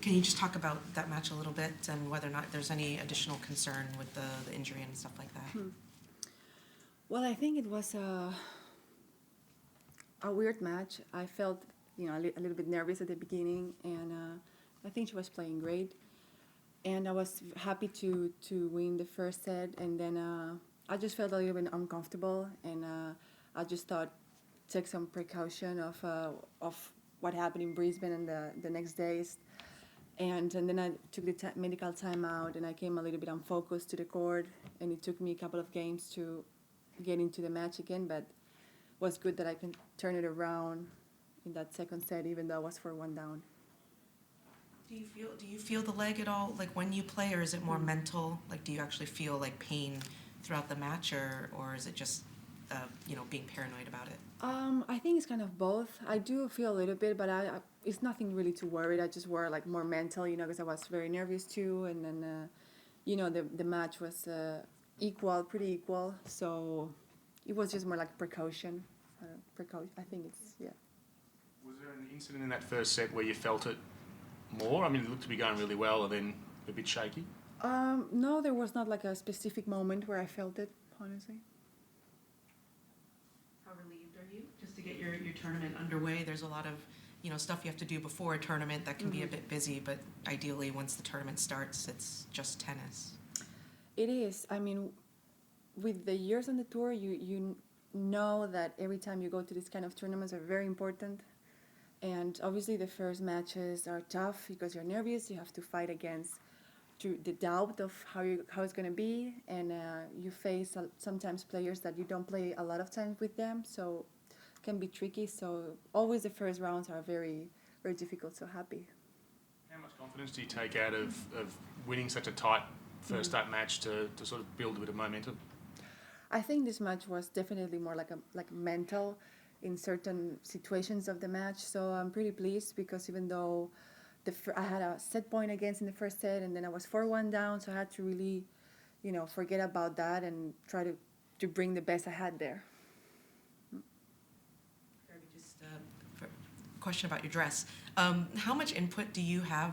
Can you just talk about that match a little bit and whether or not there's any additional concern with the injury and stuff like that? Well, I think it was a weird match. I felt, a little bit nervous at the beginning, and I think she was playing great. And I was happy to win the first set, and then I just felt a little bit uncomfortable, and I just thought take some precaution of what happened in Brisbane and the next days. And then I took the medical time out, and I came a little bit unfocused to the court, and it took me a couple of games to get into the match again, but it was good that I can turn it around in that second set, even though I was 4-1 down. Do you feel the leg at all, like when you play, or is it more mental? Like, do you actually feel like pain throughout the match, or is it just being paranoid about it? I think it's kind of both. I do feel a little bit, but it's nothing really to worry. I just were like more mental, because I was very nervous too, and then the match was pretty equal, so it was just more like precaution. I think it's, yeah. Was there an incident in that first set where you felt it more? I mean, it looked to be going really well, and then a bit shaky. No, there was not like a specific moment where I felt it, honestly. How relieved are you just to get your tournament underway? There's a lot of stuff you have to do before a tournament that can be a bit busy, but ideally once the tournament starts, it's just tennis. It is. I mean, with the years on the tour, you know that every time you go to these kind of tournaments are very important. And obviously the first matches are tough because you're nervous. You have to fight against the doubt of how it's going to be. And you face sometimes players that you don't play a lot of times with them. So it can be tricky. So always the first rounds are very, very difficult. So happy. How much confidence do you take out of winning such a tight first start match to sort of build a bit of momentum? I think this match was definitely more like mental in certain situations of the match. So I'm pretty pleased because even though I had a set point against in the first set, and then I was 4-1 down, so I had to really, forget about that and try to bring the best I had there. Just a question about your dress. How much input do you have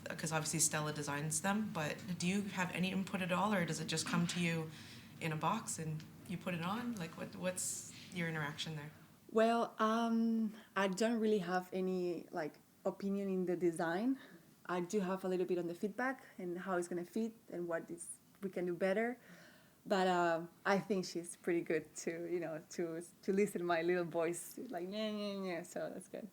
because obviously Stella designs them, but do you have any input at all, or does it just come to you in a box and you put it on? Like, what's your interaction there? Well, I don't really have any opinion in the design. I do have a little bit on the feedback and how it's gonna fit and we can do better. But I think she's pretty good to listen to my little voice, like, yeah, so that's good.